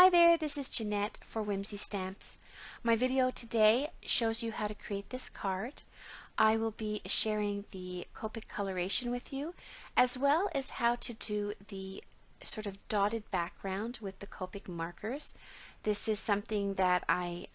Hi there, this is Jeanette for Whimsy Stamps. My video today shows you how to create this card. I will be sharing the Copic coloration with you, as well as how to do the sort of dotted background with the Copic markers. This is something that I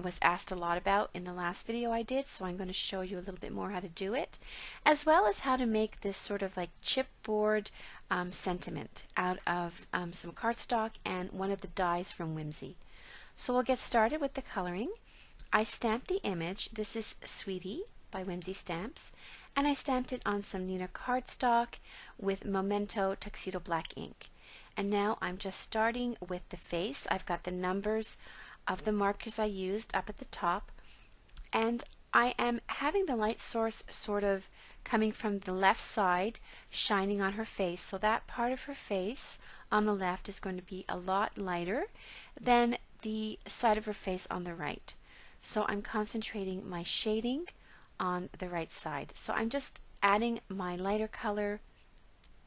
was asked a lot about in the last video I did, so I'm going to show you a little bit more how to do it, as well as how to make this sort of like chipboard sentiment out of some cardstock and one of the dies from Whimsy. So we'll get started with the coloring. I stamped the image. This is Sweetie by Whimsy Stamps, and I stamped it on some Neenah cardstock with Memento Tuxedo Black ink. And now I'm just starting with the face. I've got the numbers of the markers I used up at the top, and I am having the light source sort of coming from the left side, shining on her face. So that part of her face on the left is going to be a lot lighter than the side of her face on the right. So I'm concentrating my shading on the right side. So I'm just adding my lighter color,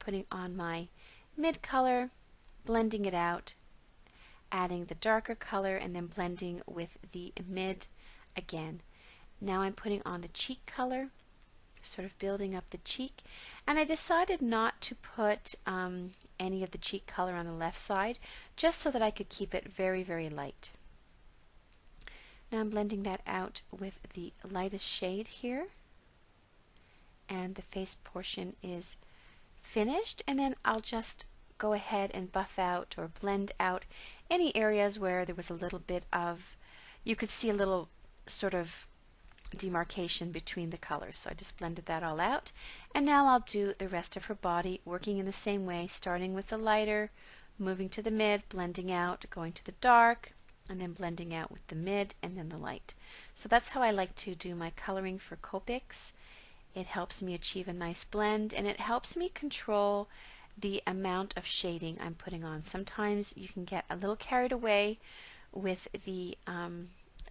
putting on my mid color, blending it out, adding the darker color, and then blending with the mid again. Now I'm putting on the cheek color, sort of building up the cheek, and I decided not to put any of the cheek color on the left side, just so that I could keep it very, very light. Now I'm blending that out with the lightest shade here, and the face portion is finished, and then I'll just go ahead and buff out or blend out any areas where there was a little bit of, you could see a little sort of demarcation between the colors. So I just blended that all out, and now I'll do the rest of her body, working in the same way, starting with the lighter, moving to the mid, blending out, going to the dark, and then blending out with the mid and then the light. So that's how I like to do my coloring for Copics. It helps me achieve a nice blend, and it helps me control the amount of shading I'm putting on. Sometimes you can get a little carried away with the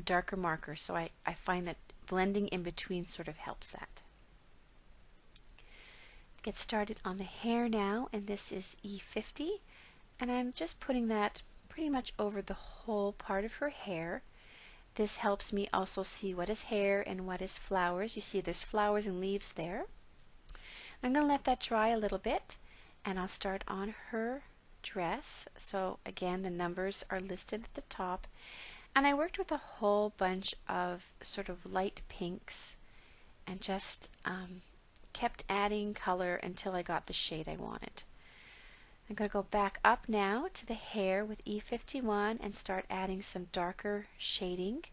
darker marker, so I find that blending in between sort of helps that. Get started on the hair now, and this is E50, and I'm just putting that pretty much over the whole part of her hair. This helps me also see what is hair and what is flowers. You see there's flowers and leaves there. I'm going to let that dry a little bit, and I'll start on her dress. So again, the numbers are listed at the top, and I worked with a whole bunch of sort of light pinks and just kept adding color until I got the shade I wanted. I'm going to go back up now to the hair with E51 and start adding some darker shading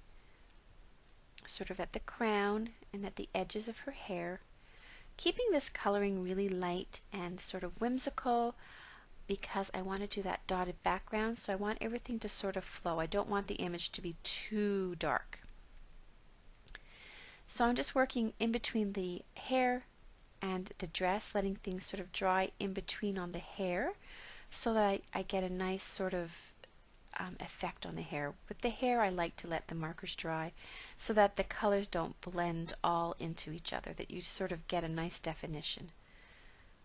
sort of at the crown and at the edges of her hair, keeping this coloring really light and sort of whimsical, because I want to do that dotted background, so I want everything to sort of flow. I don't want the image to be too dark. So I'm just working in between the hair and the dress, letting things sort of dry in between on the hair, so that I get a nice sort of effect on the hair. With the hair, I like to let the markers dry so that the colors don't blend all into each other, that you sort of get a nice definition.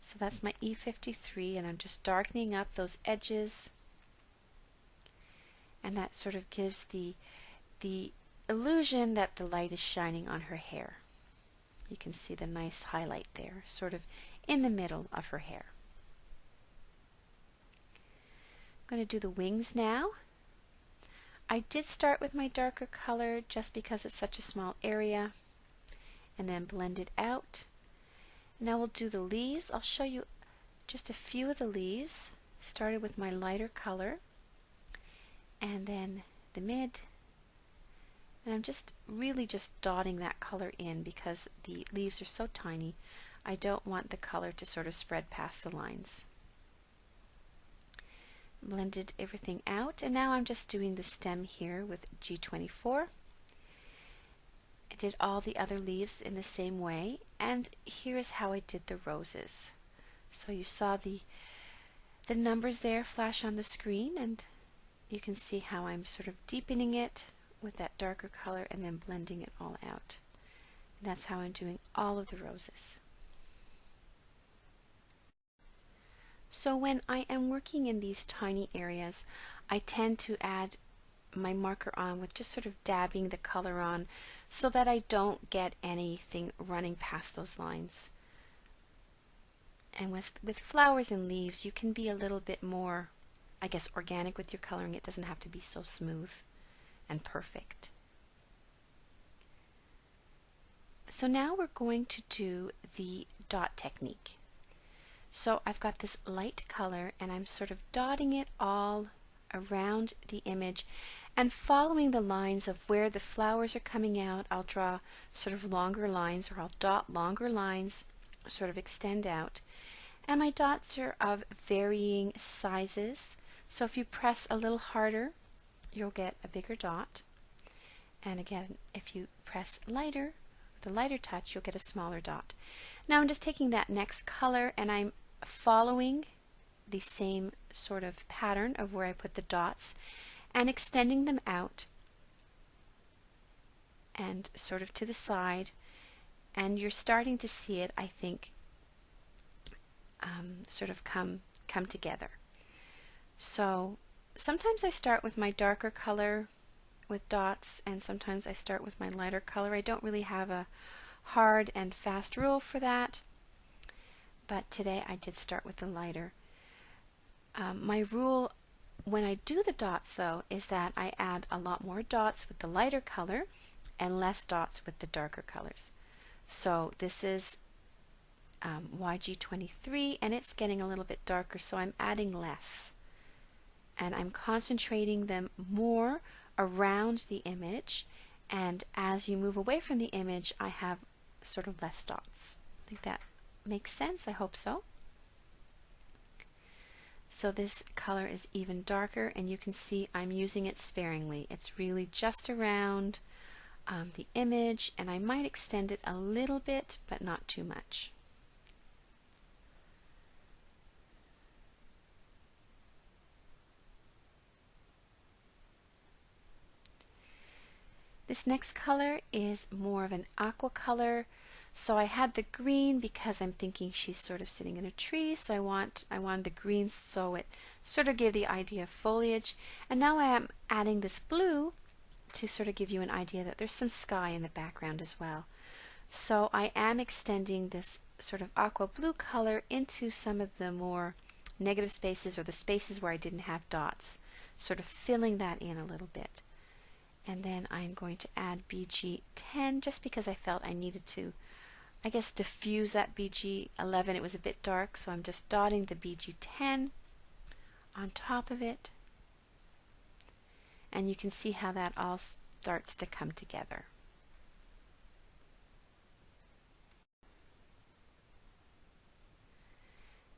So that's my E53, and I'm just darkening up those edges, and that sort of gives the illusion that the light is shining on her hair. You can see the nice highlight there, sort of in the middle of her hair. I'm going to do the wings now. I did start with my darker color just because it's such a small area, and then blend it out. Now we'll do the leaves. I'll show you just a few of the leaves. Started with my lighter color, and then the mid, and I'm just really just dotting that color in because the leaves are so tiny. I don't want the color to sort of spread past the lines. Blended everything out, and now I'm just doing the stem here with G24. I did all the other leaves in the same way, and here is how I did the roses. So you saw the numbers there flash on the screen, and you can see how I'm sort of deepening it with that darker color and then blending it all out. And that's how I'm doing all of the roses. So when I am working in these tiny areas, I tend to add my marker on with just sort of dabbing the color on so that I don't get anything running past those lines. And with flowers and leaves, you can be a little bit more, I guess, organic with your coloring. It doesn't have to be so smooth and perfect. So now we're going to do the dot technique. So I've got this light color and I'm sort of dotting it all around the image and following the lines of where the flowers are coming out. I'll draw sort of longer lines, or I'll dot longer lines, sort of extend out. And my dots are of varying sizes. So if you press a little harder, you'll get a bigger dot. And again, if you press lighter, the lighter touch, you'll get a smaller dot. Now I'm just taking that next color and I'm following the same sort of pattern of where I put the dots and extending them out and sort of to the side, and you're starting to see it, I think, sort of come together. So sometimes I start with my darker color with dots, and sometimes I start with my lighter color. I don't really have a hard and fast rule for that, but today I did start with the lighter. My rule when I do the dots, though, is that I add a lot more dots with the lighter color and less dots with the darker colors. So this is YG23 and it's getting a little bit darker, so I'm adding less. And I'm concentrating them more around the image, and as you move away from the image I have sort of less dots. I think that makes sense. I hope so. So this color is even darker, and you can see I'm using it sparingly. It's really just around the image, and I might extend it a little bit, but not too much. This next color is more of an aqua color. So I had the green because I'm thinking she's sort of sitting in a tree, so I wanted the green so it sort of gave the idea of foliage. And now I am adding this blue to sort of give you an idea that there's some sky in the background as well. So I am extending this sort of aqua blue color into some of the more negative spaces, or the spaces where I didn't have dots, sort of filling that in a little bit. And then I'm going to add BG10 just because I felt I needed to, I guess, diffuse that BG11. It was a bit dark, so I'm just dotting the BG10 on top of it. And you can see how that all starts to come together.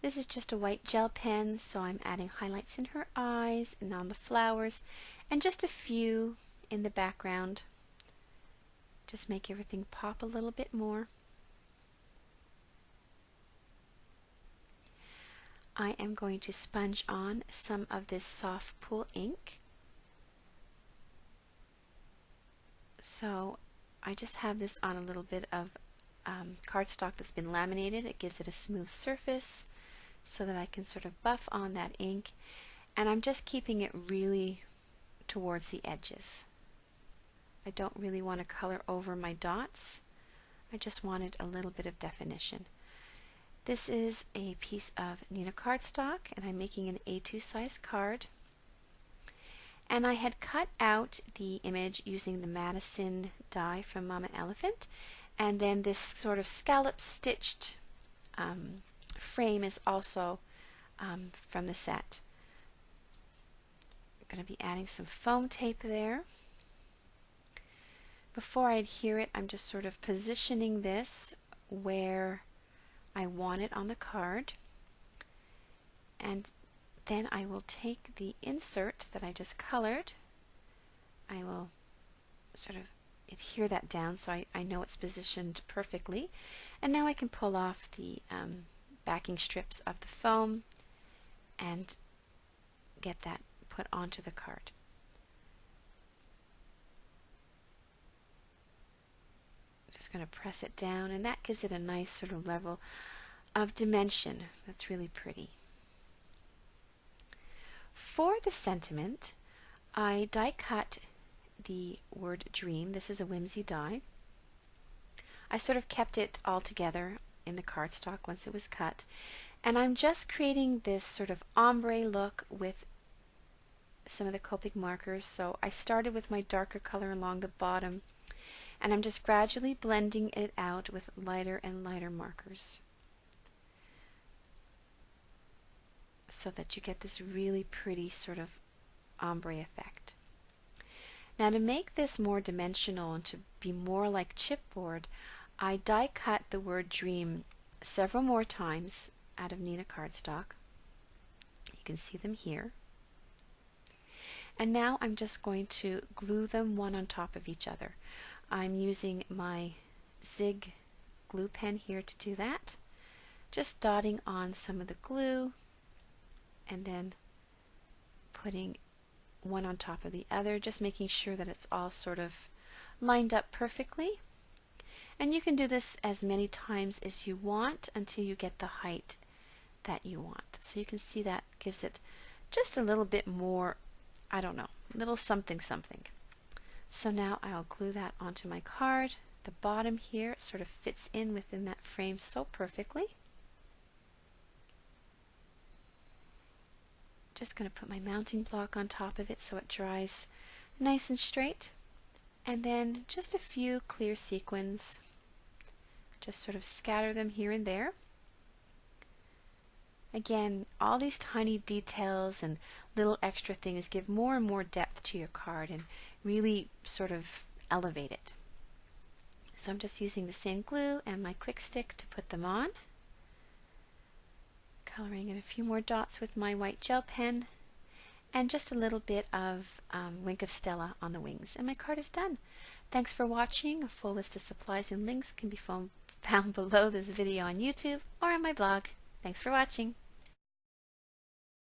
This is just a white gel pen, so I'm adding highlights in her eyes and on the flowers, and just a few in the background. Just make everything pop a little bit more. I am going to sponge on some of this soft pool ink. So I just have this on a little bit of cardstock that's been laminated. It gives it a smooth surface so that I can sort of buff on that ink, and I'm just keeping it really towards the edges. I don't really want to color over my dots. I just wanted a little bit of definition. This is a piece of Nina cardstock, and I'm making an A2 size card. And I had cut out the image using the Madison die from Mama Elephant, and then this sort of scallop stitched frame is also from the set. I'm going to be adding some foam tape there. Before I adhere it, I'm just sort of positioning this where I want it on the card, and then I will take the insert that I just colored. I will sort of adhere that down so I know it's positioned perfectly, and now I can pull off the backing strips of the foam and get that put onto the card. Just going to press it down, and that gives it a nice sort of level of dimension. That's really pretty. For the sentiment, I die cut the word dream. This is a Whimsy die. I sort of kept it all together in the cardstock once it was cut. And I'm just creating this sort of ombre look with some of the Copic markers. So I started with my darker color along the bottom, and I'm just gradually blending it out with lighter and lighter markers so that you get this really pretty sort of ombre effect. Now, to make this more dimensional and to be more like chipboard, I die cut the word dream several more times out of Neenah cardstock. You can see them here. And now I'm just going to glue them one on top of each other. I'm using my Zig glue pen here to do that. Just dotting on some of the glue and then putting one on top of the other, just making sure that it's all sort of lined up perfectly. And you can do this as many times as you want until you get the height that you want. So you can see that gives it just a little bit more, I don't know, little something something. So now I'll glue that onto my card. The bottom here, it sort of fits in within that frame so perfectly. Just going to put my mounting block on top of it so it dries nice and straight. And then just a few clear sequins. Just sort of scatter them here and there. Again, all these tiny details and little extra things give more and more depth to your card and really sort of elevate it. So I'm just using the same glue and my quick stick to put them on. Coloring in a few more dots with my white gel pen and just a little bit of Wink of Stella on the wings, and my card is done. Thanks for watching. A full list of supplies and links can be found below this video on YouTube or on my blog. Thanks for watching.